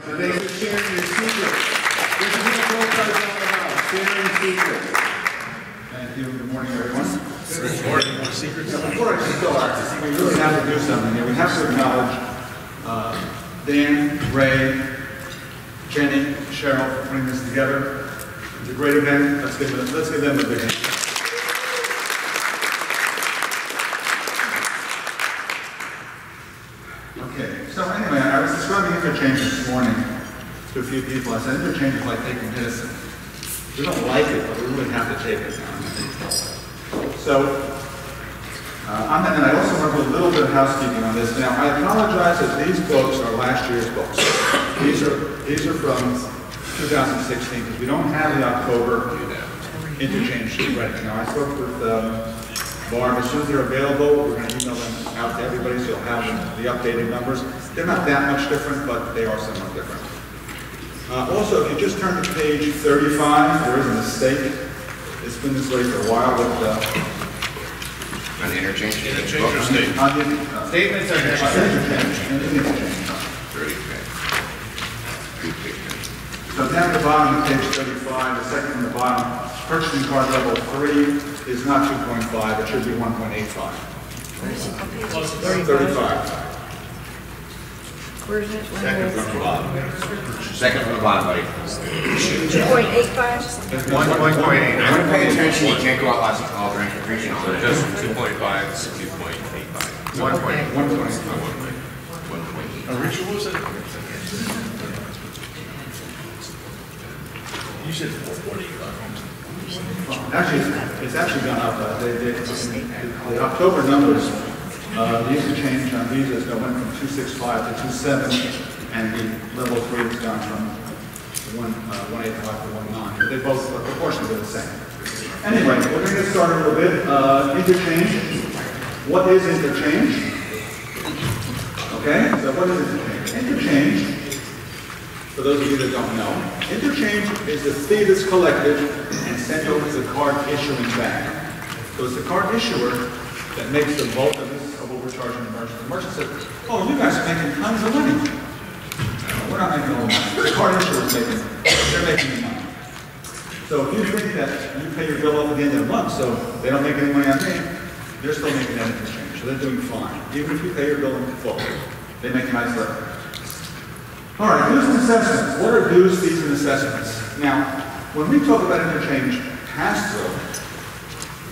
So thanks for sharing your secrets. This is what CoCard is all about, sharing secrets. Thank you. Good morning, everyone. Good morning. Secrets. Before I start, we really have to do something here. We have to acknowledge Dan, Ray, Jenny, Cheryl for putting this together. It's a great event. Let's give them a big hand. Okay, so anyway, I was describing Interchange this morning to a few people. I said Interchange is like taking medicine. We don't like it, but we really have to take it now. So, and I also want to do a little bit of housekeeping on this. Now, I apologize that these books are last year's books. These are from 2016 because we don't have the October Interchange ready. Now, I spoke with Barb. As soon as they're available, we're going to email them out to everybody so you'll have the updated numbers. They're not that much different, but they are somewhat different. Also, if you just turn to page 35, there is a mistake. It's been this way for a while with on the interchange? Interchange or statement? Statements are interchange. So down at the bottom of page 35, the second from the bottom, purchasing card level 3 is not 2.5, it should be 1.85. Plus 35. Where is it? Second from the bottom. Second from the bottom, buddy. 2.85? 1.8. I want to pay attention. You can't go out last alternation. So just 2.5 to 2.85. 1.8. Richard, what was it? You said 440. Actually, it's actually gone up. The October numbers, the interchange on visas went from 265 to 27, and the level 3 has gone from 185 to 19. But they both proportionally are the same. Anyway, we're going to get started a little bit. Interchange. What is interchange? Okay, so what is interchange? Interchange, for those of you that don't know, interchange is the fee that's collected and sent over to the card issuing bank. So it's the card issuer that makes the bulk of this, of what we're charging the merchant. The merchant says, oh, you guys are making tons of money. No, we're not making all the money. The card issuer is making, they're making the money. So if you think that you pay your bill off at the end of the month, so they don't make any money on me, they're still making that interchange. So they're doing fine. Even if you pay your bill in full, they make a nice living. All right, dues and assessments. What are dues, fees, and assessments? Now, when we talk about interchange pass-through,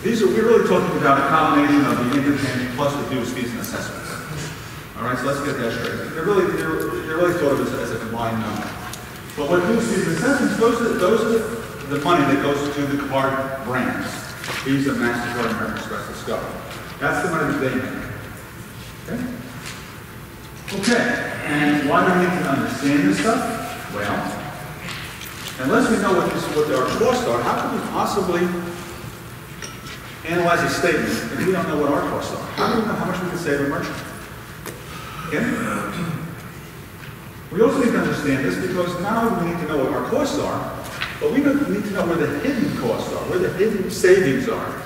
we're really talking about a combination of the interchange plus the dues, fees, and assessments. All right, so let's get that straight. They're really thought of as a combined number. But what dues, fees, and assessments, those are the money that goes to the card brands. Visa, MasterCard, American Express, Discover. That's the money that they make. Okay? Okay, and why do we need to understand this stuff? Well, unless we know what our costs are, how can we possibly analyze a statement if we don't know what our costs are? How do we know how much we can save a merchant? Okay? We also need to understand this because not only do we need to know what our costs are, but we need to know where the hidden costs are, where the hidden savings are.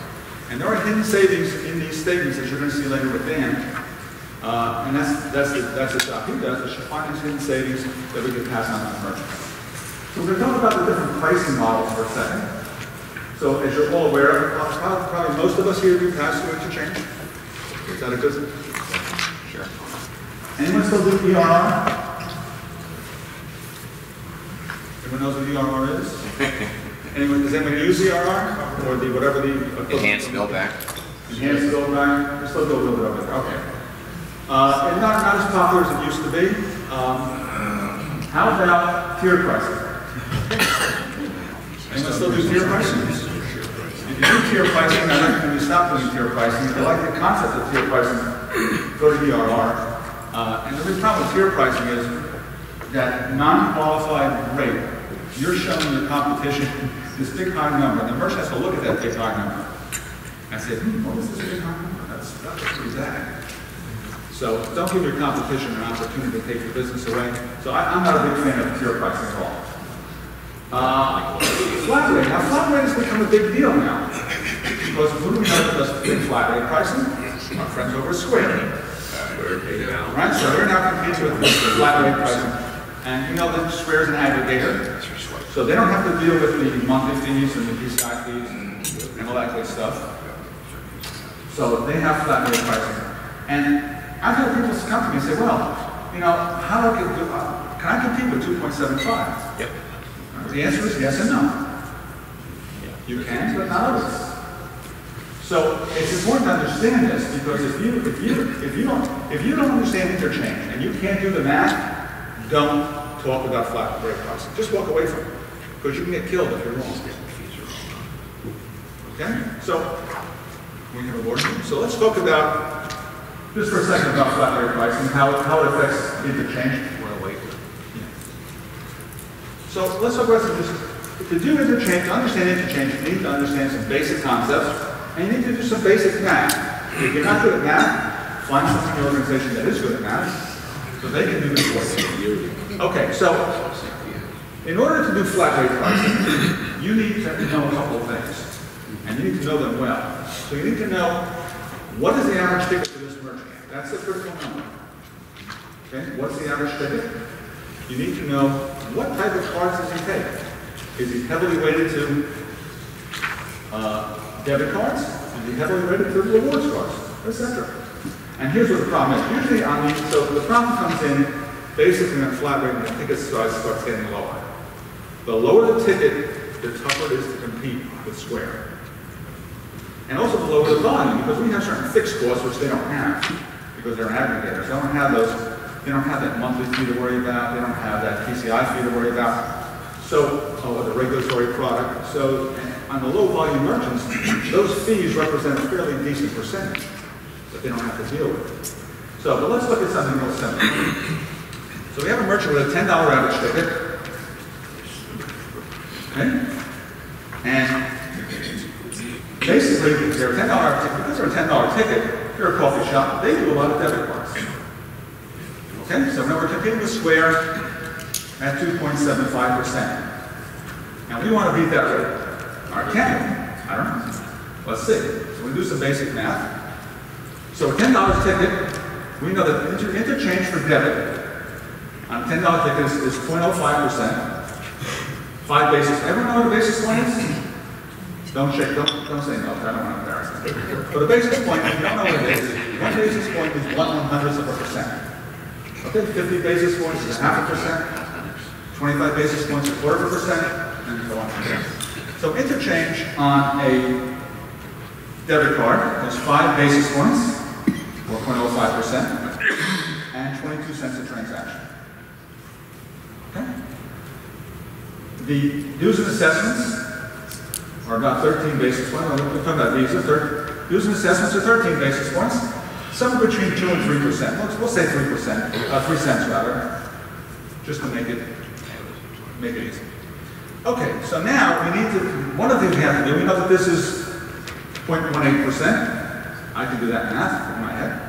And there are hidden savings in these statements that you're going to see later with Dan. And that's the job he does, is to find these hidden savings that we can pass on to the merchant. So we're going to talk about the different pricing models for a second. So as you're all aware, probably most of us here do pass-through interchange. Is that a good thing? Sure. Anyone still do ERR? Everyone knows what ERR is? Does anyone use ERR? Or whatever the... Enhanced bill back. Enhanced bill back? We still do a little bit of it. Okay. And not as popular as it used to be. How about tier pricing? Anyone still do tier pricing? If you do tier pricing, I recommend you stop doing tier pricing. If you like the concept of tier pricing, go to ERR. And the big problem with tier pricing is that non-qualified rate, you're showing your competition this big high number, and the merchant has to look at that big high number and say, what is this big high number? That's pretty bad. So don't give your competition an opportunity to take your business away. So I'm not a big fan of tier pricing at all. Flat rate. Now flat rate has become a big deal now. Because who do we know that does flat rate pricing? Our friends over at Square. Right? So they're now competing with flat rate pricing. And you know that Square is an aggregator, so they don't have to deal with the monthly fees and the PCI fees and all that good stuff. So they have flat rate pricing. And I've had people come to me and say, well, you know, how do I can I compete with 2.75? Yep. The answer is yes and no. You can, but not others. So it's important to understand this, because if you don't understand interchange and you can't do the math, don't talk about flat rate pricing. Just walk away from it, because you can get killed if you're wrong. Okay? So we have a board meeting. So let's talk about just for a second about flat rate pricing, how it affects interchange. So let's talk about some just to do interchange, to understand interchange, you need to understand some basic concepts. And you need to do some basic math. If you're not good at math, find someone in your organization that is good at math, so they can do this for you. Okay, so in order to do flat rate pricing, you need to know a couple of things, and you need to know them well. So you need to know what is the average ticket for this merchant. That's the critical number. Okay, what's the average ticket? You need to know what type of cards does he take. Is he heavily weighted to debit cards? Is he heavily weighted to rewards cards, etc.? And here's what the problem is. Usually so the problem comes in basically on flat rate, and the ticket size starts getting lower. The lower the ticket, the tougher it is to compete with Square. And also the lower the volume, because we have certain fixed costs which they don't have, because they're aggregators. They don't have those, they don't have that monthly fee to worry about, they don't have that PCI fee to worry about. So, the regulatory product. So, on the low volume merchants, those fees represent a fairly decent percentage that they don't have to deal with. So, but let's look at something real simple. So we have a merchant with a $10 average ticket. Okay? And basically, they're a $10 average ticket. Because they're a $10 ticket, they're a coffee shop. They do a lot of debit cards. Okay? So now we're competing with Square at 2.75%. Now we want to beat that rate. All right, can we? I don't know. Let's see. So we do some basic math. So a $10 ticket, we know that interchange for debit on a $10 ticket is 0.05%. 5 basis. Everyone know what a basis point is? Don't say no, I don't want to embarrass you. But a basis point, if you don't know what it is, 1 basis point is 1/100%. Okay, 50 basis points is 0.5%. 25 basis points, 1/4%, and so on. So interchange on a debit card is 5 basis points, or 0.05%, and 22 cents a transaction. Okay? The dues and assessments are about 13 basis points. We're talking about Visa. Dues and assessments are 13 basis points, somewhere between 2 and 3%. We'll say 3%, 3 cents rather, just to make it easy. Okay, so now we need to, one of the things we have to do, we know that this is 0.18%. I can do that math in my head.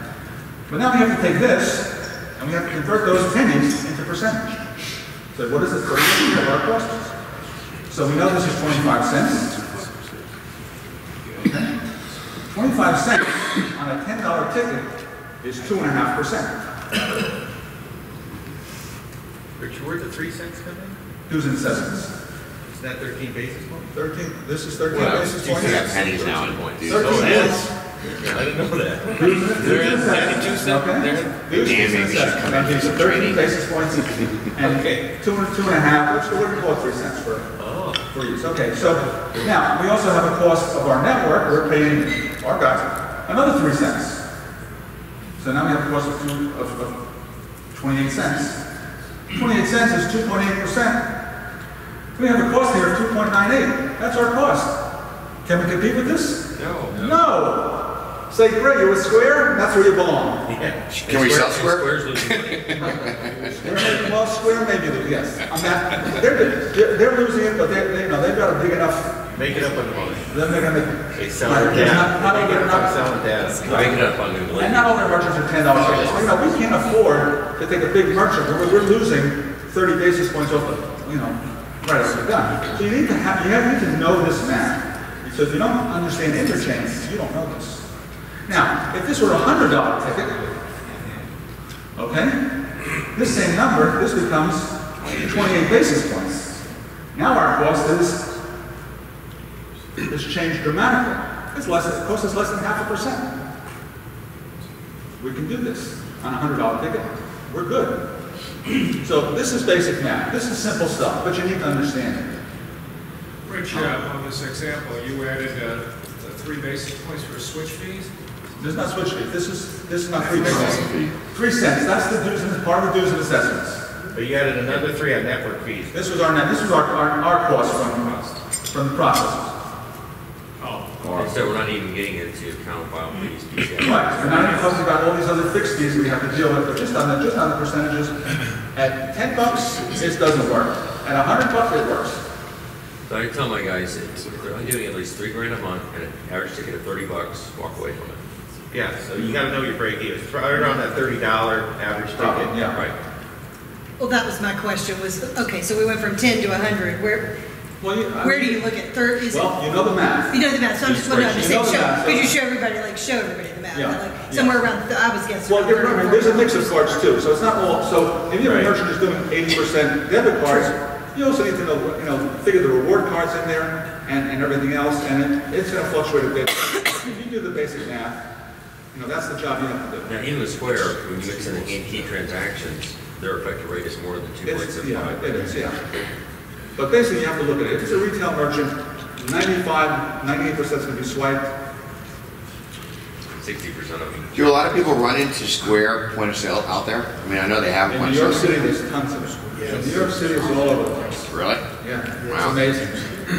But now we have to take this, and we have to convert those pennies into percentage. So what is the percentage of our costs? So we know this is 25 cents. Okay? 25 cents on a $10 ticket is 2.5%. Richard, where'd the 3 cents come in? Dues and assessments. Isn't that 13 basis points? 13, this is 13 Well, basis you points. got pennies now in point. 13 Oh, it points. is? I didn't know that. Dues and They're at assessments. 92 cents. Okay. They're- Dues and assessments. And these are 13 basis points and Okay. 2.5. Let's go and call it 3 cents for use. Okay, so now we also have a cost of our network. We're paying our guys another 3 cents. So now we have a cost of 28 cents. 28 cents is 2.8%. We have a cost here of 2.98. That's our cost. Can we compete with this? No. No. Say, great, you're with Square? That's where you belong. Yeah. Can we sell Square? Square's losing money. Well, Square maybe, yes. I'm not, they're losing it, but they've got a big enough. Make it up on the money. Then they're going to. They sell it down. Not Make it over, up on selling data. Make it up on new and not all their merchants are $10 tickets. You know, we can't afford to take a big merchant where we're losing 30 basis points off the, right off the gun. So you need to know this math. So if you don't understand interchange, you don't know this. Now, if this were a $100 ticket, okay, this same number, this becomes 28 basis points. Now our cost is changed dramatically. It costs us less than 0.5%. We can do this on a $100 ticket. We're good. So this is basic math. This is simple stuff, but you need to understand it. Rich, on this example, you added 3 basis points for switch fees? This is not switch fee. This is not 3 basis points. 3 cents. That's the dues and part of the dues and assessments. But you added another 3 on network fees. This was our cost from the processors. Oh. So we're not even getting into account file fees. Right. We're not even talking about all these other fixed fees we have to deal with, but just on the percentages. At $10, it doesn't work. At $100, it works. So I tell my guys, if they're only doing at least $3 grand a month and an average ticket of $30, walk away from it. Yeah, so you gotta know your break even. It's right around that $30 average ticket. Yeah. Right. Well, that was my question was, okay, so we went from 10 to 100. Where do you look at 30? Well, you know the math. You know the math, so I'm just wondering, You know the math, could so- you show everybody the math? Yeah, Like yeah. somewhere around, I was guessing. Well, remember, there's a mix of cards too, so it's not all, so if you have a merchant who's doing 80% debit cards, you also need to know, figure the reward cards in there and everything else, and it's going to fluctuate a bit. If you do the basic math, that's the job you have to do. Now, even with Square, when you mix in the antique transactions, their effective rate is more than 2.75. It is, yeah. But basically, you have to look at it. If it's a retail merchant, 98% is going to be swiped. 60% of them. Do a lot of people run into Square point of sale out there? I mean, I know they have In point New of York sale. City, there's tons of it. In New York City, it's all over the place. Really? Yeah, Wow. it's amazing.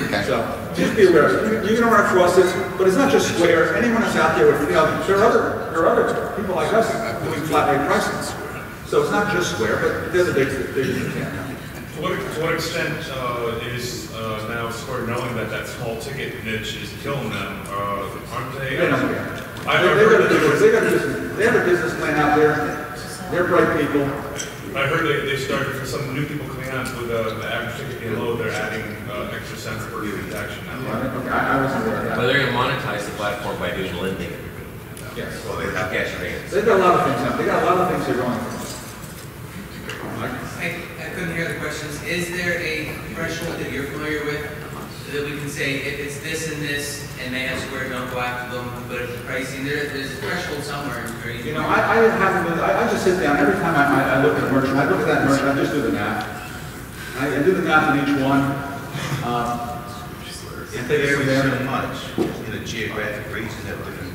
Okay. So just be aware. You're going to run across it, but it's not just Square. Anyone that's out there with, there are other people like us doing flat rate pricing. So it's not just Square, but they're the biggest example. To what extent is now Square knowing that that small ticket niche is killing them? Aren't they? They don't care. I've They heard have a business plan out there. They're bright people. I heard they started for some new people coming on with the average ticket being low. They're adding extra cents per transaction now. Okay, I wasn't aware of But that. they're going to monetize the platform by doing lending. Yes. Well, they have cash advance. They've got a lot of things. They got a lot of things they're going for. I couldn't hear the questions. Is there a threshold that you're familiar with so that we can say if it's this and this and they have Square, don't go after them, but if the pricing, there's a threshold somewhere. I just sit down every time I look at a merchant. I look at that merchant. I just do the math. I do the math on each one. It varies so much, geographic regions have different,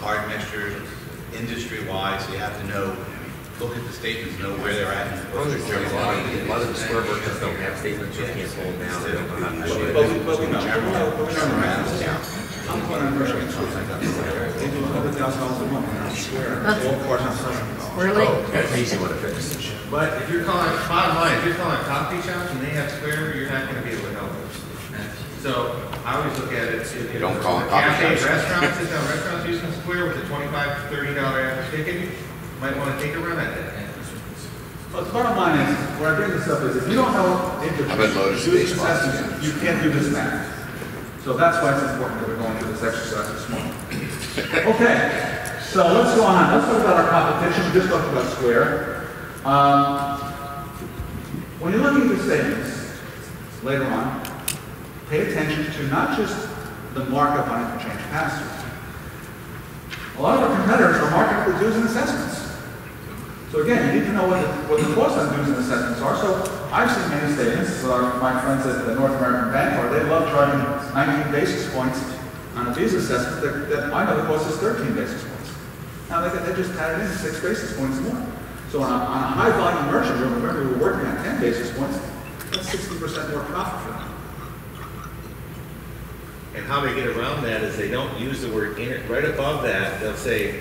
card mixtures, industry-wise, so you have to look at the statements, know where they're at. A lot of the Square merchants don't have statements, you can't pull them down, they don't know how to do it. But we know the math. I'm going to merchant. They do $100,000 a month. I swear. All cards on selling. Really? That's an easy one to fix. But if you're calling, bottom line, if you're calling coffee shops and they have Square, you're not gonna be able to help them. So I always look at it, if Don't call it coffee cafe, shops. restaurants using Square with a $25 to $30 average ticket, you might wanna take a run at that. But the bottom line is, where I bring this up is, if you don't know I've been loaded to these spots. you can't do this math. So that's why it's important that we're going through this exercise this morning. Okay, so let's go on. Let's talk about our competition. We just talked about Square. When you're looking at the statements later on, pay attention to not just the markup on interchange pass-through. A lot of our competitors are marking the dues and assessments. So again, you need to know what the costs on dues and assessments are. So I've seen many statements, my friends at the North American Bank are, they love charging 19 basis points on a Visa assessment that I know the cost is 13 basis points. Now they just added in 6 basis points more. So on a high volume merchant, remember we were working at 10 basis points, that's 60% more profit for them. And how they get around that is they don't use the word right above that, they'll say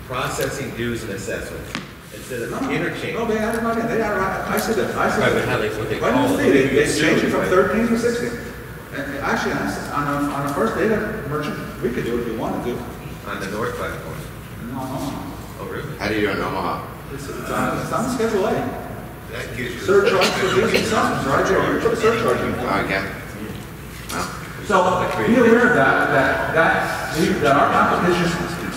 processing dues and assessments instead of interchange. No, they added right in. They added right. I said that. Right, but how what they right call in the it. fee, they changed it from 13 to 16. And actually, on a first data merchant, we could do it if we wanted to. On the North platform. No. Oh, really? How do you do it in Omaha? It's on Schedule A. That gives you. Surcharge for these assessments, right there. You put a surcharge in. Okay. Well, So be aware of that our competition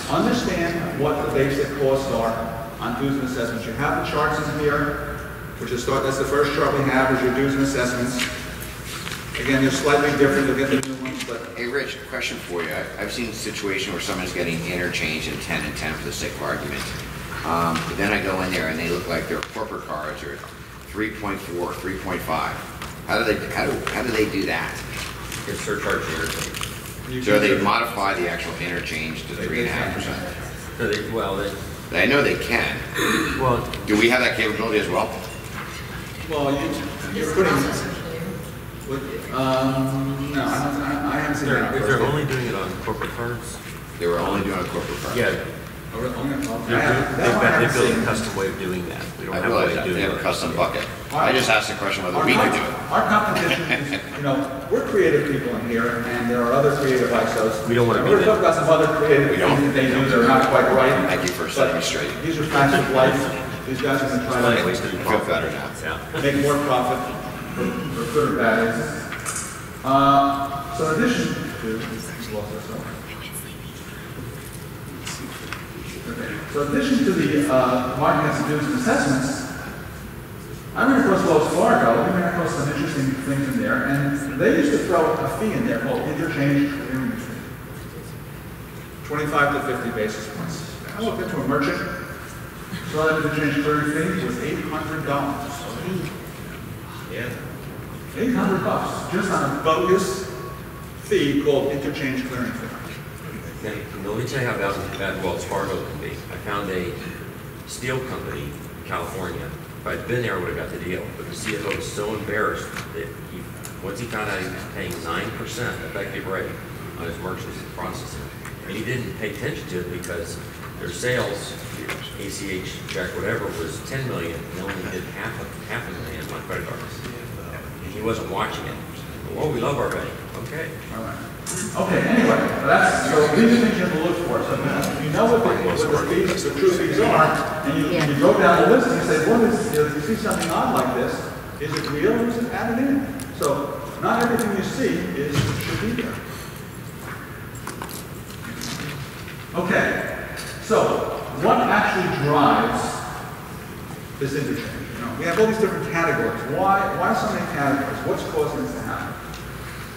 understand what the basic costs are on dues and assessments. You have the charts in here. That's the first chart we have, is your dues and assessments. Again, they're slightly different, you'll get the new ones, but Hey, Rich, question for you. I've seen a situation where someone's getting interchange in 10 and 10 for the sake of argument. But then I go in there and they look like their corporate cards are 3.4, 3.5. How do they do that? It's surcharge the interchange. So they modify the actual interchange to 3.5%. No, I know they can. well, Do we have that capability as well? well, you're putting, no, I haven't seen that. if they're only doing it on corporate cards, They were only doing a corporate card. yeah, Oh, really? Okay. they built a custom way of doing that. We don't I have a way realize of that. doing They have a it. custom bucket. I just asked the question whether we could do it. Our competition is, we're creative people in here, and there are other creative ISOs. We don't wanna be We're that. talking about some other creative We things don't. that they do that are not quite right. Thank you for setting me straight. These are facts of life. These guys are going to try Ways to to do I feel profit. better now. Yeah. make more profit for good or bad reasons. So in addition to, so in addition to the marketing dues and assessments, I ran across Wells Fargo. We ran across some interesting things in there, and they used to throw a fee in there called interchange clearing fee, 25 to 50 basis points. I looked into a merchant, saw that interchange clearing fee was $800. Yeah. $800 just on a bogus fee called interchange clearing fee. Okay, let me tell you how bad Wells Fargo can be. I found a steel company in California. If I'd been there, I would have got the deal. But the CFO was so embarrassed that once he found out he was paying 9% effective rate on his merchants processing, and he didn't pay attention to it because their sales, ACH check, whatever, was 10 million, and they only did half a million on credit cards. And he wasn't watching it. Well, we love our bank. Okay. All right. Okay, anyway, so these are things you have to look for. So if you know what the fees, the true fees are, and you go down the list and you say, what is, if you see something odd like this, is it real or is it added in? So not everything you see should be there. Okay, so what actually drives this interchange? We have all these different categories. Why so many categories? What's causing this to happen?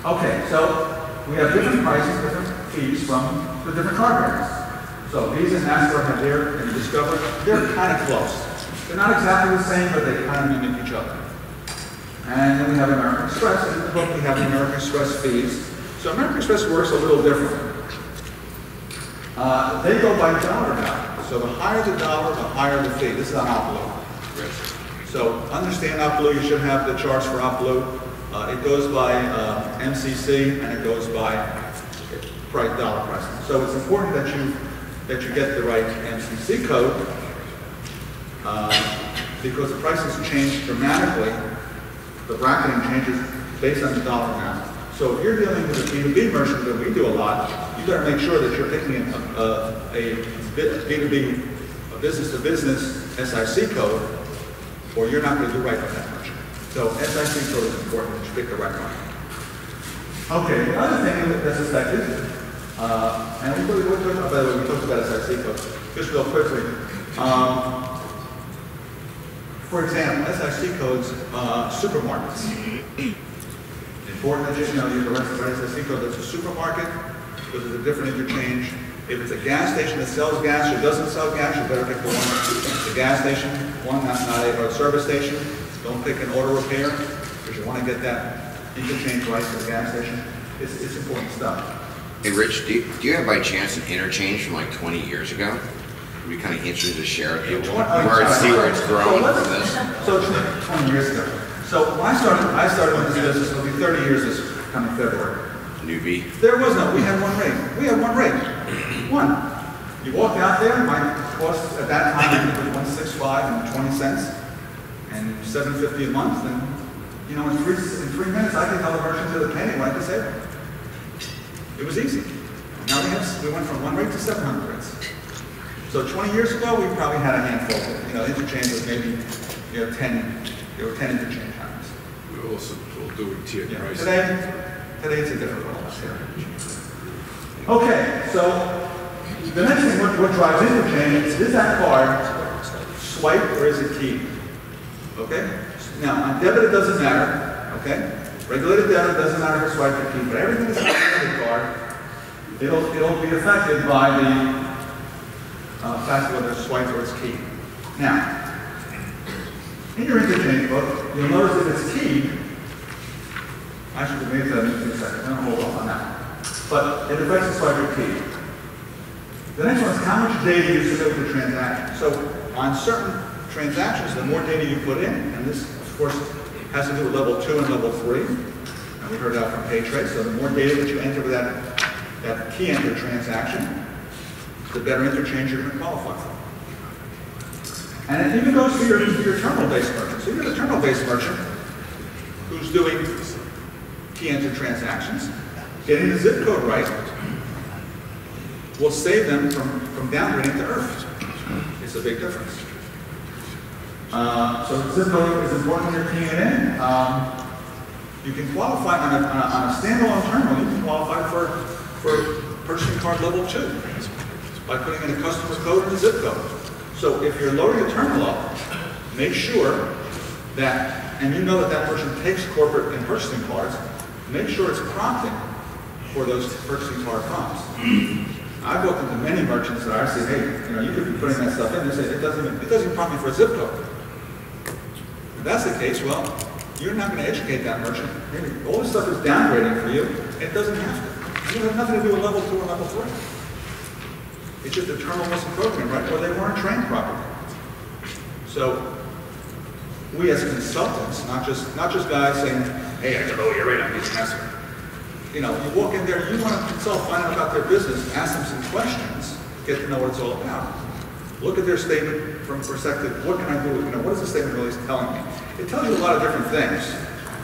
Okay, so we have different prices, different fees from the different card brands. So Visa and MasterCard and Discover, they're kind of close. They're not exactly the same, but they kind of mimic each other. And then we have American Express, and in the book we have the American Express fees. So American Express works a little different. They go by dollar value. So the higher the dollar, the higher the fee. This is on OpBlue. So understand OpBlue, you should have the charts for OpBlue. It goes by MCC and it goes by dollar pricing. So it's important that you get the right MCC code because the prices change dramatically. The bracketing changes based on the dollar amount. So if you're dealing with a B2B merchant that we do a lot, you better make sure that you're picking a B2B, a business-to-business SIC code, or you're not going to do right with that merchant. So SIC code is important that you pick the right one. Okay, the other thing that's affected, and we talked about SIC code, just real quickly. For example, SIC codes, supermarkets. Important that you know the right SIC code that's a supermarket, because it's a different interchange. If it's a gas station that sells gas or doesn't sell gas, you better pick the one, the gas station one, not a service station. Don't pick an auto repair, because you want to get that interchange right for the gas station. It's important stuff. Hey, Rich, do you have by chance an interchange from like 20 years ago? Would be kind of interested to share with people where it's grown from this. So 20 years ago. So when I started with this business, it'll be 30 years this coming February. Newbie. There was no, we had one rate. We had one rate. One. You walked out there, my cost at that time was $165 and 20 cents and $7.50 a month. And you know, in 3 minutes I could tell the merchant to the penny what I could save. It was easy. Now we went from one rate to 700 rates. So 20 years ago, we probably had a handful. Interchange was maybe 10. There were 10 interchange times. We're also doing tiered pricing. Today it's a different world. Okay, so the next thing, what drives interchange is that card swipe or is it keyed? Okay? Now, on debit, it doesn't matter. Okay? Regulated debit doesn't matter if it's swipe or key, but everything that's on the debit card, it'll be affected by the fact whether it's swipe or it's key. Now, in your interchange book, you'll notice that it's keyed. Actually, maybe that in 2 seconds. I'm going to hold off on that. But it affects the swipe or key. The next one is how much data you submit with the transaction. So on certain transactions, the more data you put in, and this, of course, has to do with level 2 and level 3. And we heard that from PayTrade. So the more data that you enter with that key enter transaction, the better interchange you're going to qualify for. And it even goes to your terminal-based merchant. So you're the terminal-based merchant who's doing key enter transactions. Getting the zip code right will save them from downgrading to Earth. It's a big difference. So zip code is important when you're keying it in. You can qualify on a standalone terminal. You can qualify for purchasing card level 2 by putting in a customer code and a zip code. So if you're loading a terminal up, make sure that, and you know that that merchant takes corporate and purchasing cards, make sure it's prompting for those purchasing card prompts. I've walked into many merchants that I say, hey, you could be putting that stuff in. They say, it doesn't even prompt me for a zip code. If that's the case, well, you're not going to educate that merchant. Maybe all this stuff is downgrading for you. It doesn't have to. It has nothing to do with level 2 or level 3. It's just a terminal missing program, right? Or they weren't trained properly. So we as consultants, not just guys saying, hey, I can lower your rate on these customers. You walk in there, you want to consult, find out about their business, ask them some questions, get to know what it's all about. Look at their statement from perspective, what can I do? What is the statement really telling me? It tells you a lot of different things.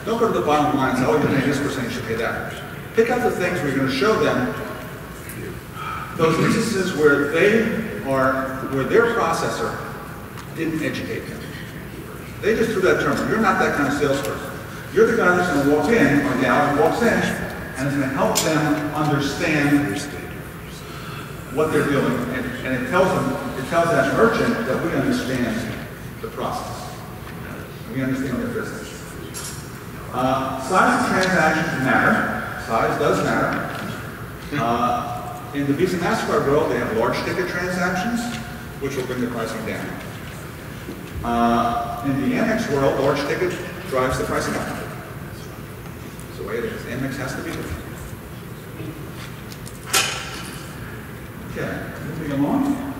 Don't go to the bottom line and say, oh, you're paying this percent, you should pay that. Pick out the things where you're going to show them those instances where their processor didn't educate them. They just threw that terminal. You're not that kind of salesperson. You're the guy that's going to walk in, or gal who walks in, and is going to help them understand what they're doing. And it tells that merchant that we understand the process. We understand their business. Size of transactions matter. Size does matter. In the Visa MasterCard world, they have large ticket transactions, which will bring the pricing down. In the Amex world, large ticket drives the pricing up. That's the way it is. Amex has to be different. Okay, moving along.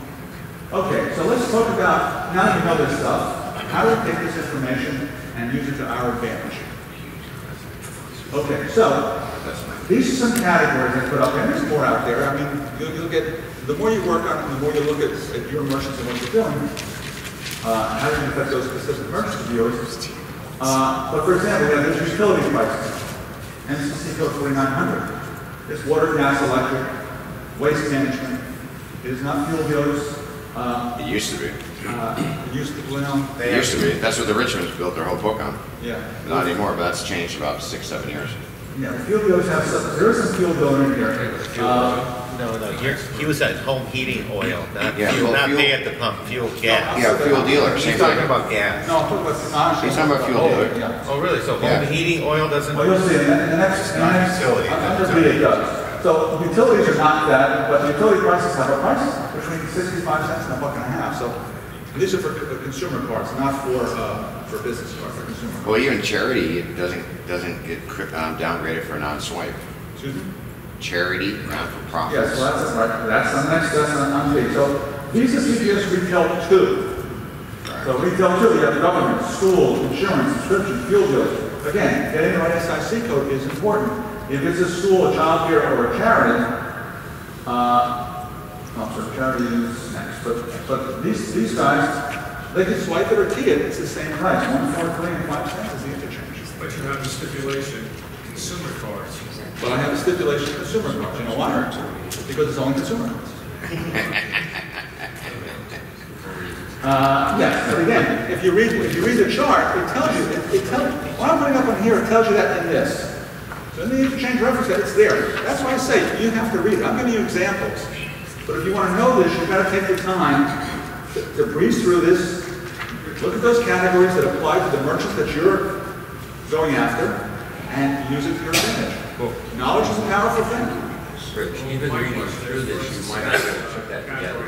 Okay, so let's talk about, now that you know this stuff, how do we take this information and use it to our advantage? Okay, so these are some categories I put up, and there's more out there. I mean, you'll get, the more you work on it, the more you look at your merchants and what you're doing, how do you affect those specific merchants of yours. But for example, there's utility prices. NCC code 4900. It's water, gas, electric, waste management. It is not fuel bills. It used to be. It used to be. It used to be. That's what the Richmonds built their whole book on. Yeah. Not anymore, but that's changed about 6-7 years. Yeah, the fuel bills have some, there is some fuel bill in here. He was at home heating oil, not Yeah, fuel, well, not fuel- pay at the pump, fuel gas. Yeah, fuel dealer, He's same talking thing. about gas. No, I'm talking about, He's talking about fuel dealer. Yeah. Oh, really? So Yeah. home heating oil doesn't? Well, you'll see, in the next, utility. under B it does. So utilities are not that, but utility prices have a price between 65 cents and $1.50. So these are for consumer cards, not for business cards, for consumer cards. Well, even charity doesn't get downgraded for non-swipe. Excuse me? Charity, not for profit. Yes, well, that's right. That's the next, that's on B. So Visa CPS retail 2. So retail 2, you have government, school, insurance, subscription, fuel bills. Again, getting the right SIC code is important. If it's a school, a child care, or a charity, charity is next. But these guys, they can swipe it or key it. It's the same price, 143 5 is the interchange. But you have the stipulation, consumer cards. But I have a stipulation consumer cards. You know why? Because it's only consumer cards. Yes, but again, if you read the chart, it tells you. What I'm putting up on here, it tells you that in this. So in the interchange reference, it's there. That's why I say you have to read it. I'm giving you examples. But if you want to know this, you've got to take the time to breeze through this Look at those categories that apply to the merchants that you're going after and use it to your advantage. Well, Knowledge is a powerful thing. Rich, even reading through this, you might not be able to put that together.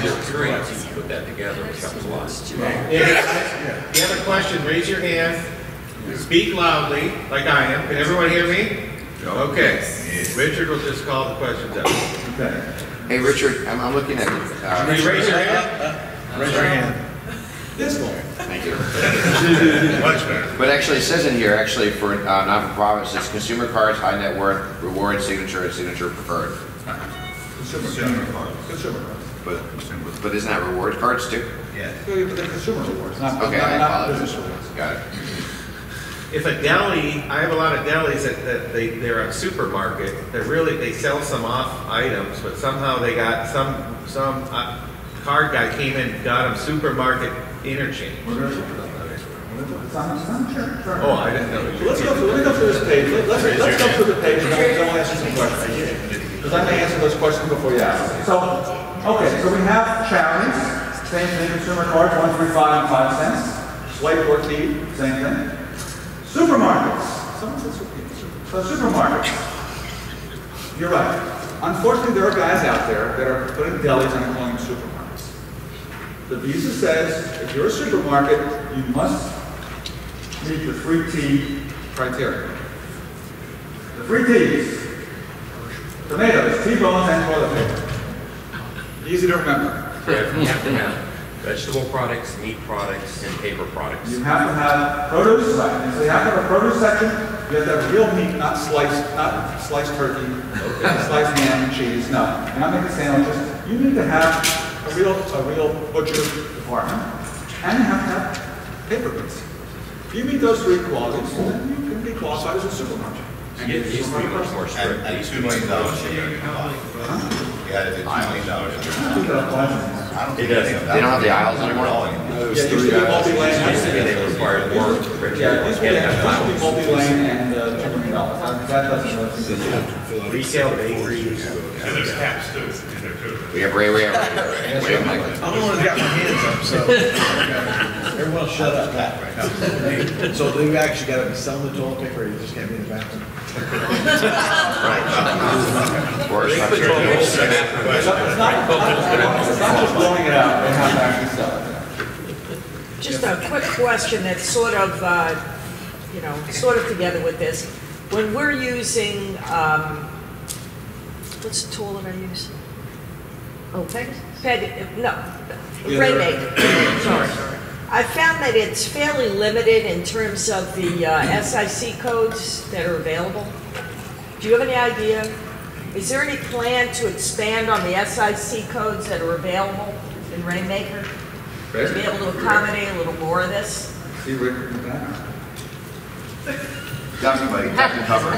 Your experience, you can put that together, which helps a lot. If you have a question, raise your hand, speak loudly, like I am. Can everyone hear me? Okay. Richard will just call the questions out. Okay. Hey, Richard, I'm looking at, Can you raise your hand? Raise your hand. This one. thank you. Much better. But actually, it says in here, actually, for non-for-profits, it's consumer cards, high net worth, reward, signature, and signature preferred. Consumer cards. Consumer cards. But isn't that reward cards too? Yeah. Yeah, but they're consumer rewards, not Okay, I not apologize. business rewards. Got it. If a deli, I have a lot of delis that they're a supermarket, they sell some off items, but somehow they got some card guy came in and got them supermarket interchange. We're going to talk about that. Sure. Oh, I didn't know. So let me go through this page. Let's go through the page and then I'll answer some questions. Because I may answer those questions before you ask. So, okay, so we have charities, same thing, consumer cards, 1, 3, 5, and 5 cents. Slate or tea, same thing. Supermarkets. Someone said supermarkets. So supermarkets. You're right. Unfortunately, there are guys out there that are putting delis and calling them supermarkets. The visa says if you're a supermarket, you must meet the 3 T criteria. The 3 T's. Tomatoes, T-bones, and toilet paper. Easy to remember. You have to have vegetable products, meat products, and paper products. You have to have produce, right? So you have to have a produce section. You have to have real meat, not sliced turkey, sliced ham and cheese. No, you're not making sandwiches. You need to have a real butcher department, and you have to have paper goods. If you meet those 3 qualities, then you can be qualified as a supermarket. It used to be much more strict. At $2 million, you added $2 million. It doesn't. They don't have the aisles anymore? Yeah, it used to be multi-lane. They required more. Yeah, it used to be multi-lane and $2 million. That doesn't. Retail bakeries. And there's caps too in there too. We have Ray, I'm the one who's got my hands up, so everyone shut up. So do you actually got to be selling the toilet paper, or you just can't be in the bathroom? It's not just blowing it out, they have to actually sell it. Just a quick question that's sort of, sort of together with this. When we're using, what's the tool that I use? Oh, Rainmaker, sorry. I found that it's fairly limited in terms of the SIC codes that are available. Do you have any idea? Is there any plan to expand on the SIC codes that are available in Rainmaker? To be able to accommodate a little more of this? See Rick in the back? Captain Cover.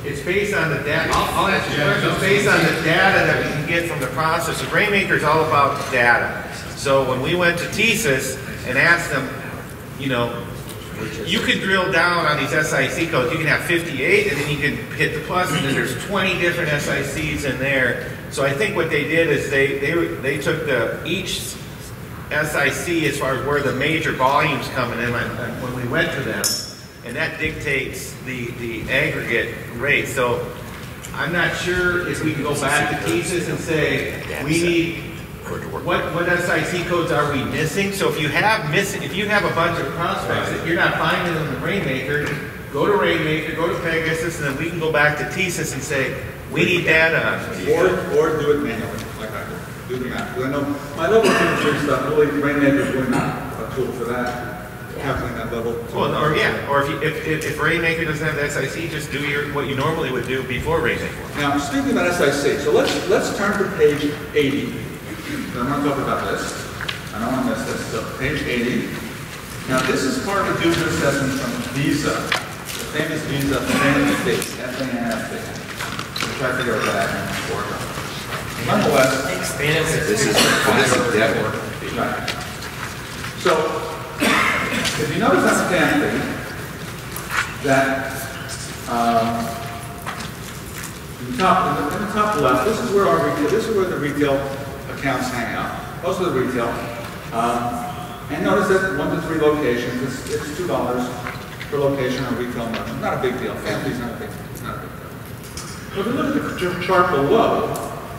It's based on the data. I'll answer your question. It's based on the data that we can get from the process. Rainmaker is all about data. So when we went to TSIS and asked them, you can drill down on these SIC codes. You can have 58, and then you can hit the plus, and then there's 20 different SICs in there. So I think what they did is they took each SIC as far as where the major volumes coming in when we went to them, and that dictates the aggregate rate. So I'm not sure if we can go back to TSIS and say we need what SIC codes are we missing. So if you have a bunch of prospects that you're not finding in the Rainmaker, go to Rainmaker, go to Pegasus, and then we can go back to TSIS and say we need data on it. Or do it manually, like I do the math. Because I know my level 2 stuff, really, Rainmaker is really not a tool for that, calculating that level. Well, or if Rainmaker doesn't have the SIC, just do what you normally would do before Rainmaker. Now, speaking about SIC, so let's turn to page 80. So I'm going to talk about this. I don't want to miss this. So page 80. Now, this is part of the dues assessment from Visa, the famous Visa FANFB, F-A-N-F-B. We'll try to figure out what that means for. Nonetheless, This is debit. right. So, if you notice on FANFB that in the top left, this is where the retail accounts hang out. most of the retail. And notice that 1 to 3 locations, it's $2 per location on retail merchant. Not a big deal. Family's not a big deal. It's not a big deal. But if you look at the chart below,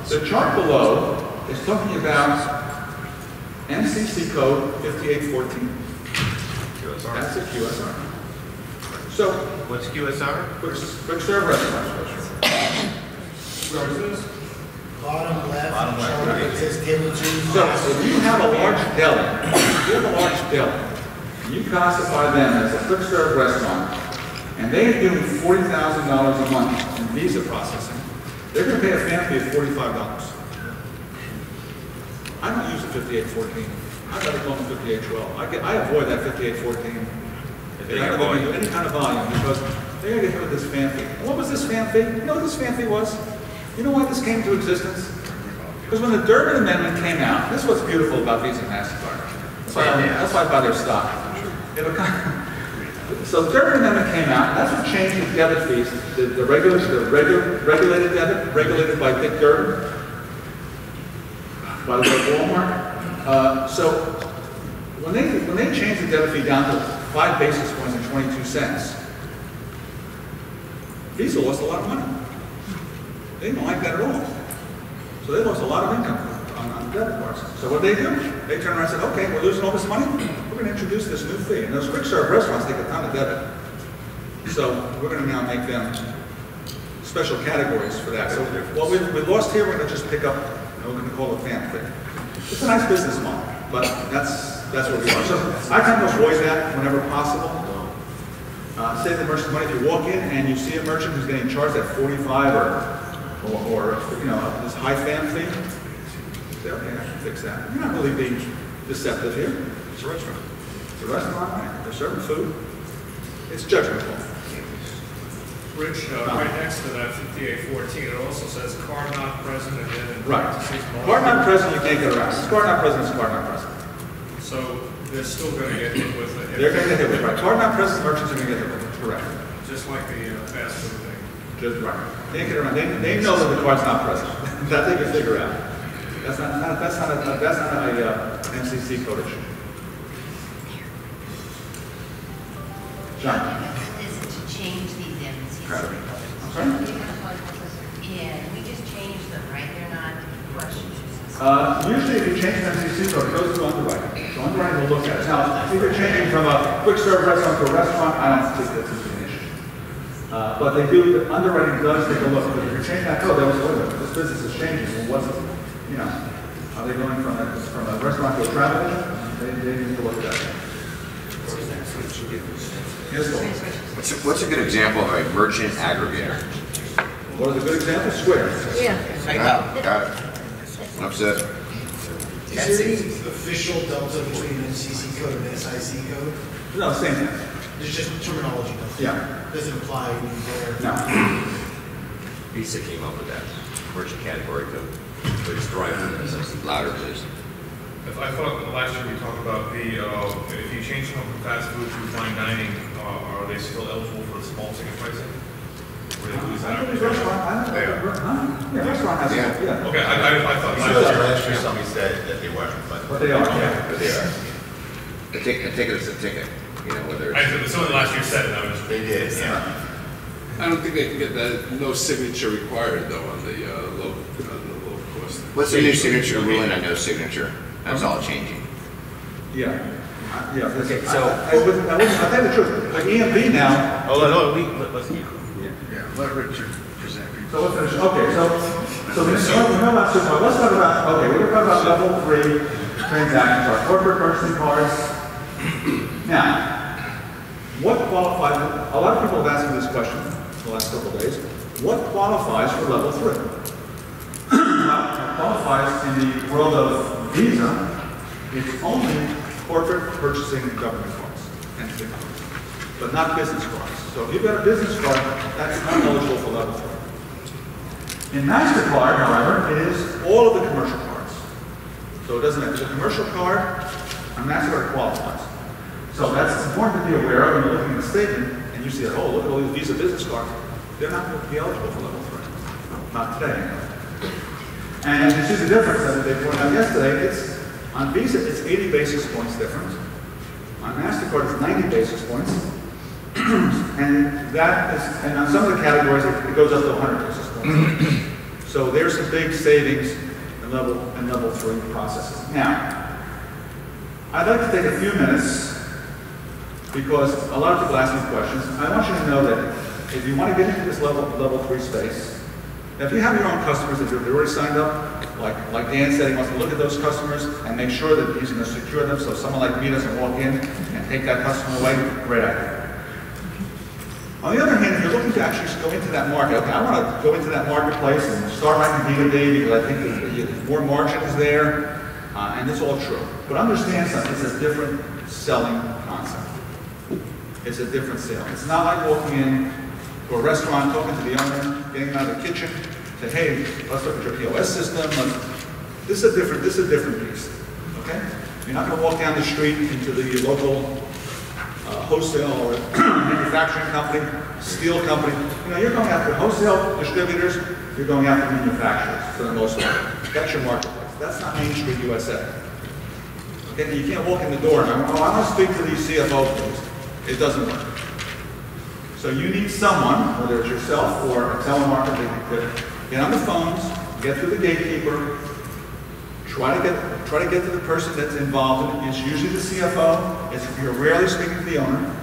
the chart below is talking about MCC code 5814. QSR. That's a QSR. So, What's QSR? quick serve restaurants. Bottom left, Bottom left, chart, right. it says table 2. So if you have a large deli, and you classify them as a quick serve restaurant, and they're doing $40,000 a month in visa processing, they're going to pay a fan fee of $45. I don't use the 5814. I'd rather go on the 5812. I avoid that 5814. They're not going to do any kind of volume because they're going to get hit with this fan fee. And what was this fan fee? You know what this fan fee was? You know why this came into existence? Because when the Durbin Amendment came out, this is what's beautiful about Visa and MasterCard. That's why I buy their stock. So the Durbin Amendment came out, and that's what changed the debit fees. The regulated debit, regulated by Dick Durbin, by the way, Walmart. So when they changed the debit fee down to 5 basis points and 22 cents, Visa lost a lot of money. They didn't like that at all. So they lost a lot of income on debit cards. So what did they do? They turned around and said, okay, we're losing all this money. We're going to introduce this new fee. And those quick serve restaurants take a ton of debit. So we're going to now make them special categories for that. So what we lost here, we're going to just pick up, and we're going to call it fan fee. It's a nice business model, but that's what we are. So I try to avoid that whenever possible. Save the merchant money. If you walk in and you see a merchant who's getting charged at 45 or this high fan fee, say, okay, I can fix that. You're not really being deceptive here. It's a restaurant. It's a restaurant, right? They're serving food. It's judgment call. Rich, right next to that 5814, it also says card not present and then in Right. parentheses, Card not present, you can't get around. It's card not present, it's card not present. So they're still going to get hit with it. They're going to get hit with it, right? Card not present merchants are going to get hit with it, correct. Just like the fast food thing. Just right. They can't get around. They know that the card's not present. That they can figure out. That's not a MCC code issue. John. Is it to change these MCC codes? I'm sorry? Yeah, we just changed them, right? They're not questions. Usually if you change an MCC code, it goes to underwriting. So underwriting will look at it. Now, if you're changing from a quick serve restaurant to a restaurant, I don't think that's an issue. But they do, the underwriting does take a look. But if you're changing that code, they will say, wait a minute, this business is changing. Well, what's, are they going from a restaurant to a travel agent? They need to look at that. Yes, sir. What's a good example of a merchant aggregator? What is a good example? Square. Yeah. Got it. Enough said. Is there any official delta between MCC code and SIC code? No, same thing. There's just terminology. Yeah. Doesn't apply anywhere. No. Visa came up with that merchant category code, but it's derived from the SIC. Louder, please. I thought last year we talked about if you change them from fast food to fine dining, are they still eligible for the small ticket pricing? Or they lose that? They are. Restaurant has, yeah. Okay, I thought Last last year somebody said that they weren't, but But they are, yeah. But they are. A ticket is a ticket, whether it's... someone last year said it, I was. they did, yeah. I don't think they can get that, no signature required though on the low cost. What's the new signature ruling on no signature? That's all changing. Yeah. Yeah. Okay, so- I'll tell you the truth. Like EMV now. Let's Let Richard present. So let's finish. Okay, so we know about super. Let's talk about, okay, we're going to talk about level 3 transactions, our corporate purchasing cards. Now, what qualifies, a lot of people have asked me this question the last couple of days. What qualifies for level 3? Well, what qualifies in the world of Visa, it's only corporate purchasing and government cards, but not business cards. So if you've got a business card, that's not eligible for level 3. In MasterCard, however, it is all of the commercial cards. So it doesn't, if it's a commercial card, on MasterCard qualifies. So that's important to be aware of when you're looking at the statement and you see that, oh, look at all these Visa business cards. They're not going to be eligible for level 3. Not today, anyway. And you see the difference that they pointed out yesterday. On Visa, it's 80 basis points difference. On MasterCard, it's 90 basis points. And on some of the categories, it goes up to 100 basis points. So there's some big savings in level 3 processes. Now, I'd like to take a few minutes because a lot of people ask me questions. I want you to know that if you want to get into this level 3 space, if you have your own customers that they're already signed up, like Dan said, he wants to look at those customers and make sure that he's going to secure them so someone like me doesn't walk in and take that customer away, great idea. On the other hand, if you're looking to actually go into that market, okay, I want to go into that marketplace and start writing B2B because I think more margin is there, and it's all true. But understand something, it's a different selling concept. It's a different sale. It's not like walking in to a restaurant, talking to the owner, getting out of the kitchen, say, hey, let's look at your POS system. This is a different piece, okay? You're not going to walk down the street into the local wholesale or manufacturing company, steel company. You know, you're going after wholesale distributors, you're going after manufacturers for the most part. That's your marketplace. That's not Main Street USA. Okay, you can't walk in the door and I want to speak to the CFO, please. It doesn't work. So you need someone, whether it's yourself or a telemarketer, that get on the phones, get through the gatekeeper, try to get to the person that's involved in it. It's usually the CFO. You're rarely speaking to the owner.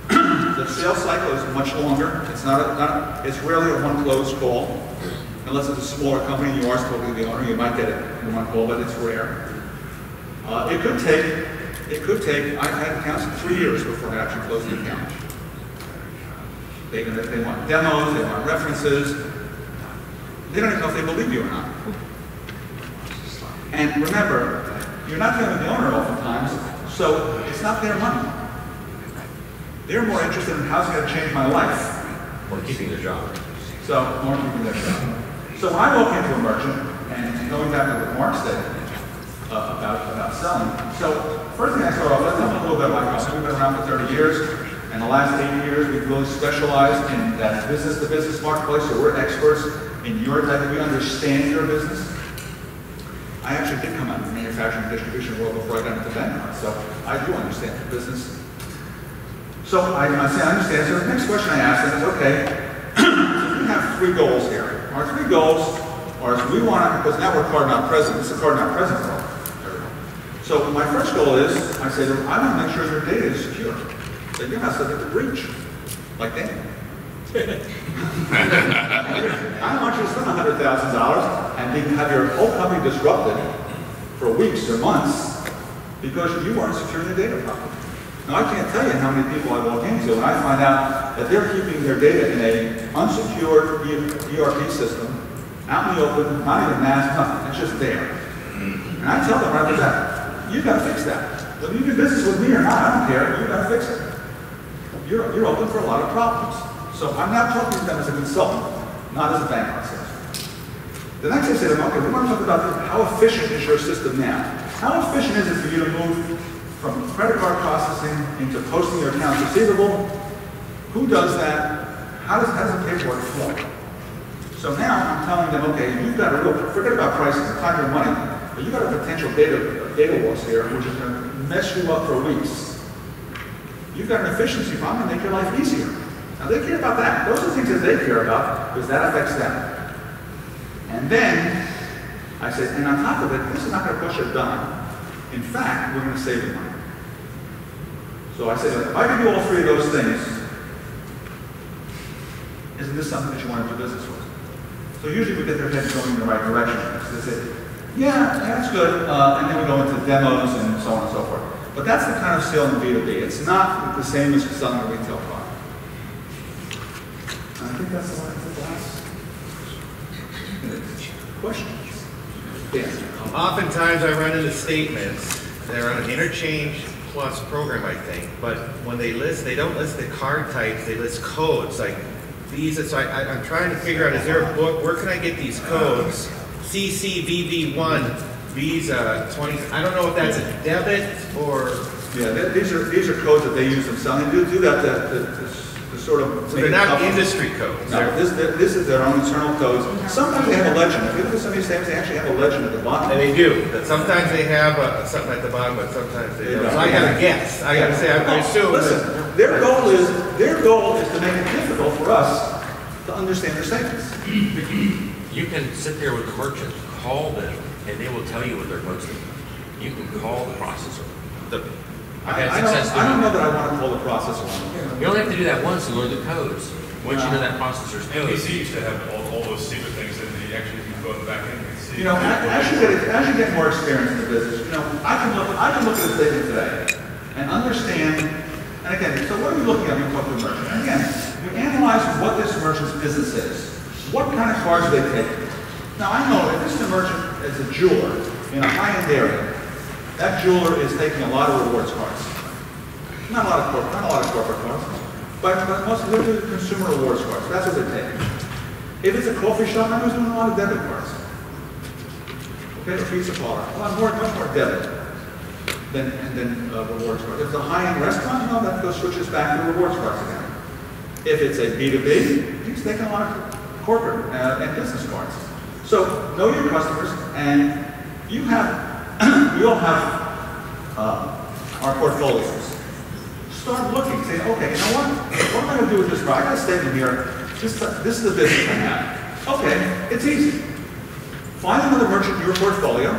The sales cycle is much longer. It's rarely a one closed call. Unless it's a smaller company and you are talking to the owner, you might get it in one call, but it's rare. It could take, I've had accounts 3 years before I actually close the account. They want demos, they want references. They don't even know if they believe you or not. And remember, you're not dealing with the owner oftentimes, so it's not their money. They're more interested in how's it going to change my life. Or keeping their job. More keeping their job. So when I walk into a merchant, and going back to what Mark said about selling, so first thing I start off, let's tell them a little bit about us. We've been around for 30 years. In the last 8 years, we've really specialized in that business-to-business marketplace, so we're experts in your type. We understand your business. I actually did come out of the manufacturing and distribution world before I got into Vanguard, so I do understand the business. So I say I understand. So the next question I ask them is, okay, so we have 3 goals here. Our 3 goals are, we want to, because now we're card not present. This is a card not present world. So my first goal is, I say, I want to make sure your data is secure. So you're not subject to breach, like that. I don't want you to spend $100,000 and have your whole company disrupted for weeks or months because you weren't securing the data properly. Now I can't tell you how many people I walk into and I find out that they're keeping their data in an unsecured ERP system, out in the open, not even masked, nothing. It's just there. And I tell them right to that, you've got to fix that. Whether you do business with me or not, I don't care. You've got to fix it. You're open for a lot of problems. So I'm now talking to them as a consultant, not as a bank salesman. The next I say to them, okay, we want to talk about how efficient is your system now? How efficient is it for you to move from credit card processing into posting your accounts receivable? Who does that? How does the paperwork flow? So now I'm telling them, okay, you've got a real, forget about pricing, time your money, but you've got a potential data loss here, which is going to mess you up for weeks. You've got an efficiency problem and make your life easier. Now they care about that. Those are the things that they care about because that affects them. And then I said, and on top of it, this is not going to cost you a dime. In fact, we're going to save you money. So I said, if I can do all 3 of those things, isn't this something that you want to do business with? So usually we get their heads going in the right direction. So they say, yeah, that's good. And then we go into demos and so on and so forth. But that's the kind of sale in B2B. It's not the same as selling a retail product. And I think that's the last question. Yes. Oftentimes I run into statements. They're on an Interchange Plus program, I think. But when they don't list the card types, they list codes like Visa. So I'm trying to figure out, is there a book? Where can I get these codes? CCVV1. Visa 20. I don't know if that's a debit or. Yeah, these are codes that they use themselves. They do that to sort of. So they're not industry codes. No, this is their own internal codes. Sometimes they have a legend. If you look at some of these statements, they actually have a legend at the bottom. And they do. Sometimes they have something at the bottom, but sometimes they don't. So I gotta guess. I gotta say, I assume. Listen, their goal is to make it difficult for us to understand their statements. You can sit there with the merchant, call them, and they will tell you what they're posting. You can call the processor. I don't know that I want to call the processor on. You only have to do that once and learn the codes. Once you know that processor's code. NBC used to have all those secret things, and you actually can go in the back end and see. You know, as you get more experience in the business, you know, I can look at a statement today and understand. And again, so what are we looking at when we talk to a merchant? And again, we analyze what this merchant's business is. What kind of cards do they take? Now I know if this is a merchant, is a jeweler in a high-end area, that jeweler is taking a lot of rewards cards. Not a lot of corporate cards, but most of them are consumer rewards cards. That's what they're taking. If it's a coffee shop, I'm doing a lot of debit cards. Okay, a pizza parlor, much more debit than rewards cards. If it's a high-end restaurant, no, that goes switches back to rewards cards again. If it's a B2B, he's taking a lot of corporate and business cards. So know your customers, and you all have our portfolios. Start looking, say, okay, you know what am I going to do with this product? I got a statement here. This is the business I have. Okay, it's easy. Find another merchant in your portfolio,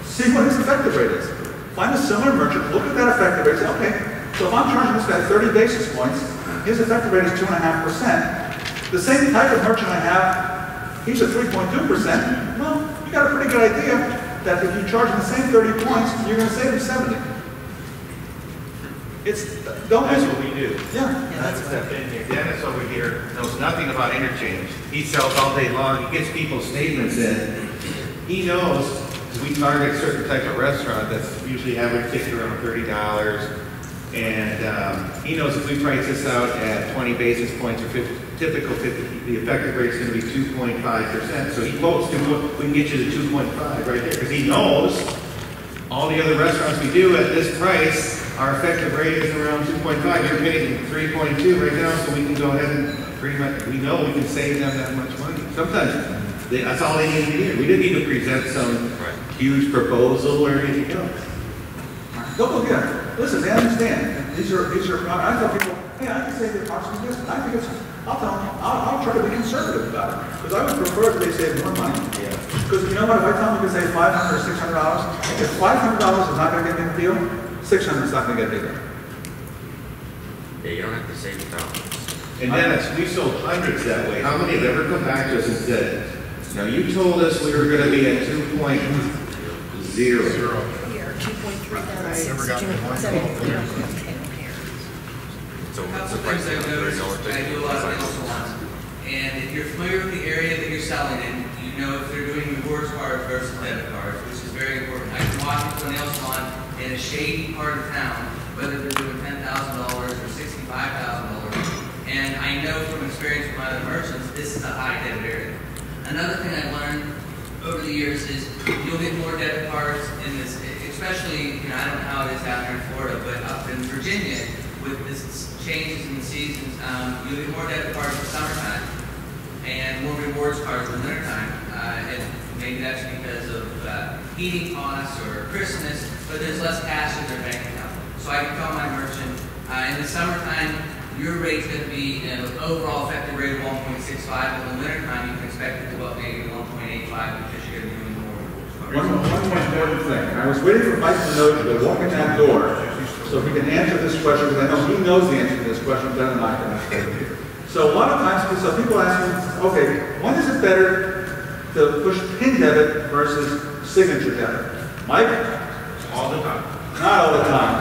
see what his effective rate is. Find a similar merchant, look at that effective rate, say, okay, so if I'm charging this guy 30 basis points, his effective rate is 2.5%. The same type of merchant I have, he's at 3.2%. Well, you got a pretty good idea that if you charge him the same 30 points, you're going to save him 70. That's what we do. Yeah. That's step in here. Dennis over here knows nothing about interchange. He sells all day long. He gets people's statements in. He knows, because we target a certain type of restaurant that's usually average ticket around $30. And he knows if we price this out at 20 basis points or 50, the effective rate is going to be 2.5%. So he quotes, we can get you to 2.5 right there, because he knows all the other restaurants we do at this price, our effective rate is around 2.5. You're paying 3.2 right now, so we can go ahead and pretty much, we know we can save them that much money. Sometimes that's all they need to hear. We didn't need to present some huge proposal or anything else. Don't look at it. Listen, they understand. These are. I tell people, hey, I can save their cost of business. I think it's. I'll tell them. I'll try to be conservative about it because I would prefer that they save more money. Yeah. Because you know what? If I tell them you can save $500 or $600, if $500 is not going to get me the deal, $600 is not going to get me there. Yeah, you don't have to save thousands. And Dennis, we sold hundreds that way. How many have ever come back to us and said, "Now you told us we were going to be at 2.0." Here, 2.3. Never got So a what's couple the price things I've noticed, of I do a lot of nail salons, and if you're familiar with the area that you're selling in, you know if they're doing rewards cards versus debit cards, which is very important. I can walk into a nail salon in a shady part of town, whether they're doing $10,000 or $65,000, and I know from experience with my other merchants, this is a high debit area. Another thing I've learned over the years is you'll get more debit cards in this, especially, you know, I don't know how it is down here in Florida, but up in Virginia, with this changes in the seasons, you'll get more debit cards in the summertime and more rewards cards in the wintertime. And maybe that's because of heating costs or Christmas, but there's less cash in their bank account. So I can tell my merchant, in the summertime, your rate's going to be an overall effective rate of 1.65, but in the wintertime, you can expect it to go up maybe 1.85 because you're going to be doing more rewards cards. One more important thing. I was waiting for Mike Minogue to walk in that door so he can answer this question, because I know he knows the answer to this question better than I can. So a lot of times, so people ask me, okay, when is it better to push PIN debit versus signature debit? Mike? All the time. Not all the time.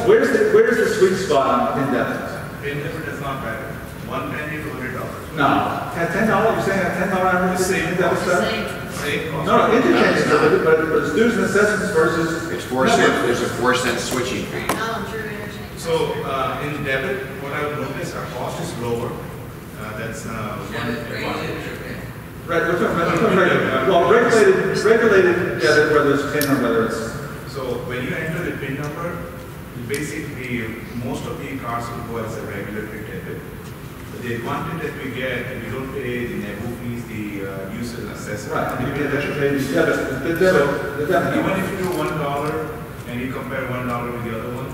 Where's the sweet spot on PIN debit? PIN debit is not bad. $1 to $100. No. At $10, you're saying at $10 average PIN debit stuff? Same cost. No, interchange is good, but it's dues and assessments versus. It's 4 cents. There's a 4-cent switching fee. So in debit, what I've noticed, our cost is lower. That's Debit, regulated, or PIN? Right, we're talking regulated. Well, regulated debit, whether it's PIN or whether it's. So when you enter the PIN number, basically, most of the cards will go as a regular debit. But the advantage that we get, we don't pay the NEBU fees, the user assessment. Right, and you get that you pay the debit. Even if you do $1 and you compare $1 with the other one,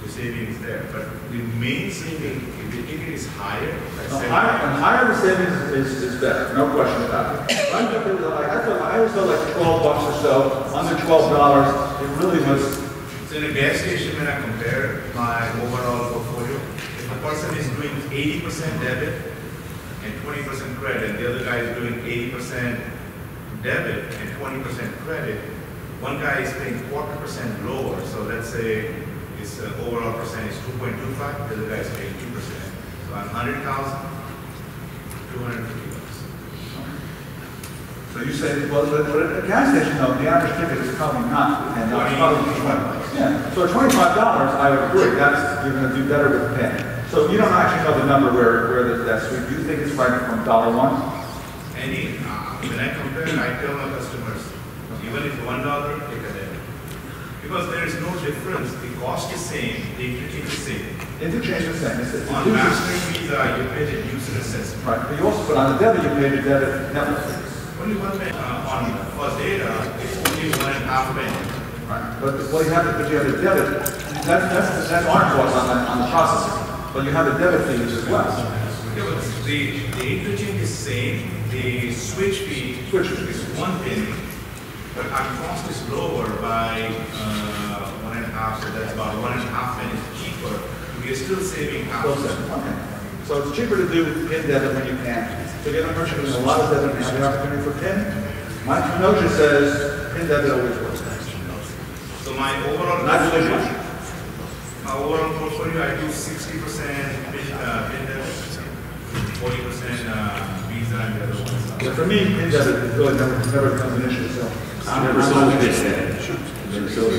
the saving is there. But the main saving, if the ticket is higher, higher the savings is better, no question about it. I always felt like $12 or so, under $12, it really was. So in a gas station, when I compare my overall portfolio, if a person is doing 80% debit and 20% credit, and the other guy is doing 80% debit and 20% credit, one guy is paying 40% lower. So let's say his overall percent is 2.25, the other guy is paying 2%. So on 100,000, $250. So you say, well, but at a gas station, though, the average ticket is probably not $10. Probably $20. Yeah. So at $25, I would agree. That's you're going to do better with 10. So you don't actually know the number where that's sweet. Do you think it's right from $1? When I compare, I tell my customers, even if $1, take a debit. Because there is no difference. The cost is same, the interchange is same. Interchange is the same. On Master Visa, you pay the user assessment. Right. But you also put on the debit, you pay the debit network fees. Only one penny. On first data, it's only 1.5 penny. Right. But you have the debit. That's our cost on the processing. But you have the debit fees as well. Yeah, but the interchange is same. The switch fee is 1 penny. But our cost is lower by 1.5, so that's about 1.5 pennies cheaper. We are still saving half. Okay. So it's cheaper to do PIN debit when you can. So get a merchant with a lot of debit and have the opportunity for PIN. My notion says PIN debit always works. So my overall portfolio, I do 60% PIN debit, 40% Visa, and the other ones. Yeah, for me, PIN debit really never becomes an issue. So I never sold a PIN debit. Never sold it.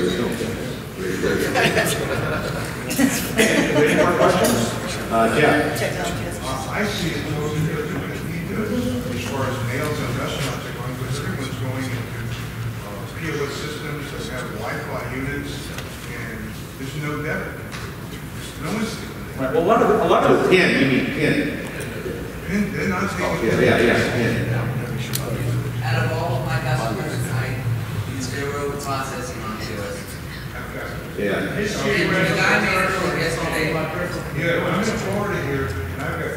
Any more questions? I see it mostly as far as nails and restaurants are going, because everyone's going into POS systems that have Wi-Fi units, and there's no debit. No one's doing that. Right. Well, a lot of PIN, you mean PIN? PIN, they're not taking PIN. Out of all of my customers, I use 0 processing on POS. Yeah. And the guy made it for yesterday. Yeah, I'm in Florida here, and I've got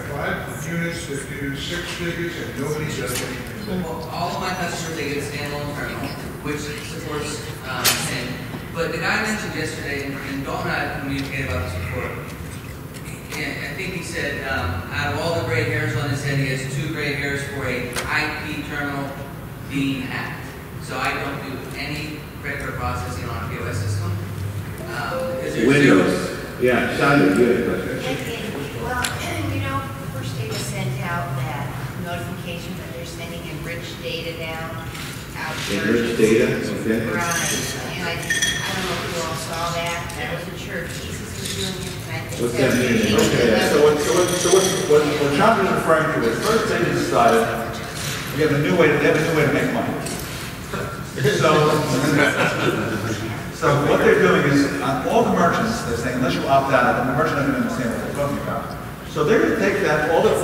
5 units that do 6 figures, and nobody does anything. Well, all of my customers, they get a standalone terminal, which supports PIN. But the guy mentioned yesterday, and Dalton and I have communicated about this before. And I think he said, out of all the gray hairs on his head, he has 2 gray hairs for a IP terminal being hacked. So I don't do any credit card processing on a POS system. Windows. Yeah, Shonda, you had a question. Well, First Data sent out that notification that they're sending enriched data down out to Enriched data, okay. Right, and I don't know if you all saw that. I wasn't sure if Jesus was doing it. What's that mean? Okay, so what Chandra is referring to is First Data decided we have a new way to make money. So what they're doing is, on all the merchants, they're saying, unless you opt out, then the merchant doesn't understand what they're talking about. So they're going to take that, all the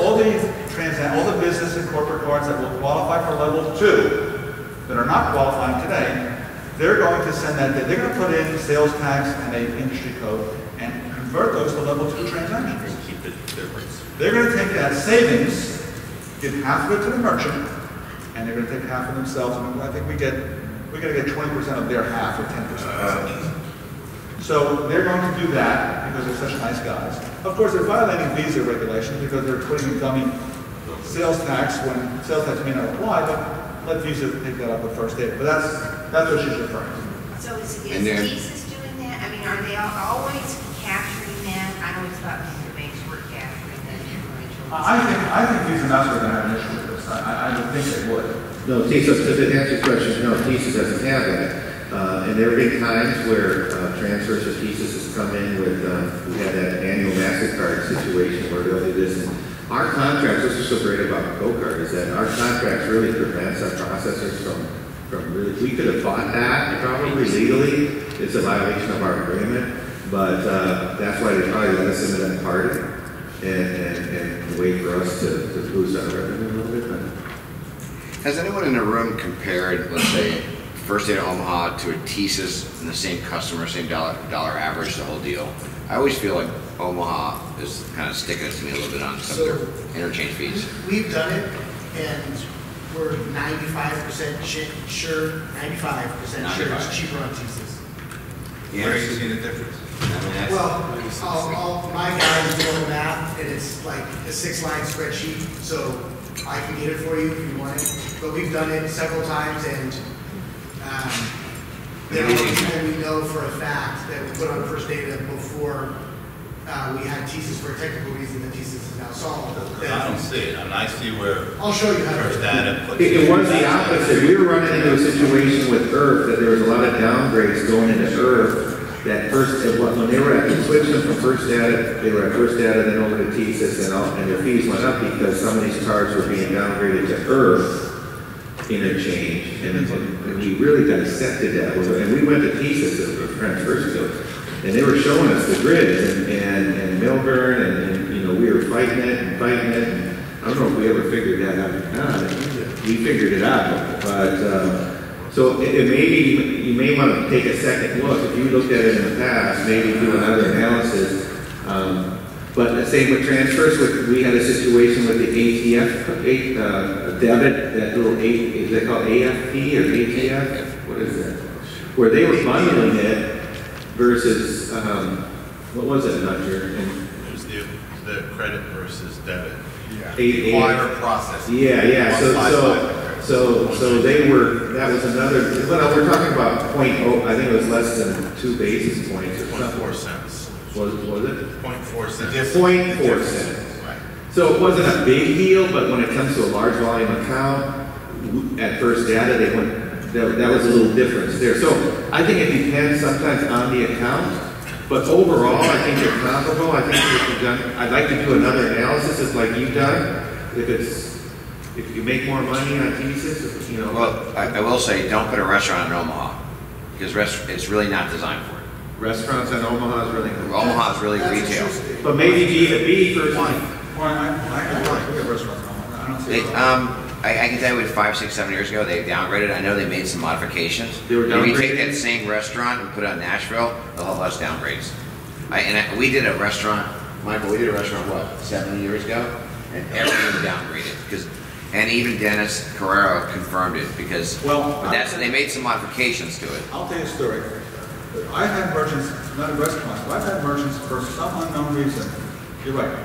business and corporate cards that will qualify for level 2, that are not qualifying today, they're going to send that, they're going to put in sales tax and an industry code and convert those to level 2 transactions. Keep the difference. They're going to take that savings, give half of it to the merchant, and they're going to take half of themselves, and I think we're going to get 20% of their half or 10%. So they're going to do that because they're such nice guys. Of course, they're violating Visa regulations because they're putting in dummy sales tax when sales tax may not apply, but let Visa pick that up at First Data. But that's what she's referring to. So is Visa's doing that? I mean, are they always capturing that? I always thought the banks were capturing that differential. I think Visa and Master are going to have an issue with this. I would think they would. No, TSYS, to answer your question, no, TSYS doesn't have that. And there have been times where transfers of TSYS has come in with, we had that annual MasterCard situation where they'll do this. And our contracts, this is so great about CoCard, is that our contracts really prevents our processors from really, we could have fought that, probably legally, it's a violation of our agreement. But that's why they probably let us into that party and wait for us to boost our revenue a little bit. But Has anyone in the room compared, let's say, First Day to Omaha to a TSYS and the same customer, same dollar average, the whole deal? I always feel like Omaha is kind of sticking to me a little bit on some of their interchange fees. We've done it, and we're 95% sure, 95% sure it's cheaper on TSYS. Where are you seeing the difference? Well, my guys do all the math, and it's like a 6-line spreadsheet, so I can get it for you if you want it. But we've done it several times, and there are people we know for a fact that we put on First Data before we had TSYS for a technical reason that TSYS is now solved. I don't see it. I mean, I see where I'll show you how to First Data puts it was the opposite. We were running into a situation with Earth that there was a lot of downgrades going into Earth. That first, when they were at switching from First Data, they were at First Data, then over to TSYS, and their fees went up because some of these cards were being downgraded to Earth Interchange, and we really dissected that. And we went to TSYS with transfer skills, and they were showing us the grids and Milburn, and you know, we were fighting it. And I don't know if we ever figured that out or not. We figured it out, but. So it may be, you may want to take a second look. If you looked at it in the past, maybe do another analysis. But the same with transfers. We had a situation with the ATF debit, that little is that called AFP or ATF? What is that? Where they were bundling it versus what was it, Nudger? It was the credit versus debit. Yeah. Wire processing. Yeah. So they were, that was another, well, we're talking about I think it was less than 2 basis points or something. 0.4 cents. Was it? 0.4 cents. 0.4 cents. Right. So it wasn't a big deal, but when it comes to a large volume account, at First Data, they went, that was a little difference there. So I think it depends sometimes on the account, but overall, I think they're comparable. I think if you've done, I'd like to do another analysis, just like you've done. If you make more money on TSYS, you know. Well, I will say, don't put a restaurant in Omaha, because it's really not designed for it. Restaurants in Omaha is really good. Omaha is really retail. But maybe B2B for Well, I get restaurants in Omaha. I don't see it. I can tell you, 5, 6, 7 years ago, they downgraded. I know they made some modifications. They were If you take downgraded? that same restaurant and put it on Nashville, they'll have less downgrades. We did a restaurant, Michael, we did a restaurant, what, 7 years ago? And everything was downgraded. And even Dennis Carrero confirmed it, because they made some modifications to it. I'll tell you a story. I've had merchants, not in restaurants, but I've had merchants for some unknown reason. You're right.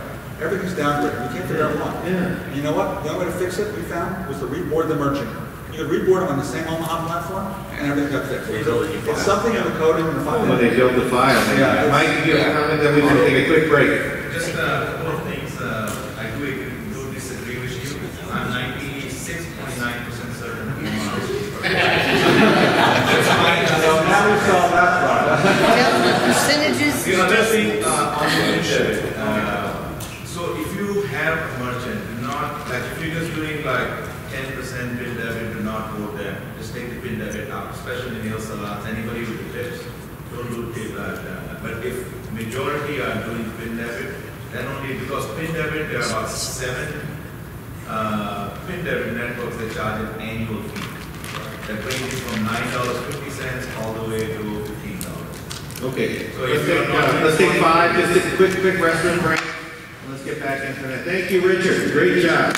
Everything's downgraded. We can't figure out why. Yeah. And you know what? The only way to fix it, we found, was to reboard the merchant. You could reboard them on the same Omaha platform, and everything got fixed. It's something in the coding and the file. when they build the file. Yeah. Mike, you have a comment, then we can take a quick break. Just a couple of things. I do disagree with you. I'm 96.9% certain. Now we solved that problem. Tell them the percentages. The other thing on the debit. So if you have a merchant, do not, like if you're just doing like 10% PIN debit, do not go there. Just take the PIN debit out, especially nail salons, anybody with the tips. Don't do it like that. But if majority are doing PIN debit, then only because PIN debit, there are about 7 PIN debit networks that charge an annual fee. That ranges from $9.50 all the way to $15. Okay. So let's take 5, just a quick restroom break. Let's get back into that. Thank you, Richard. Great job.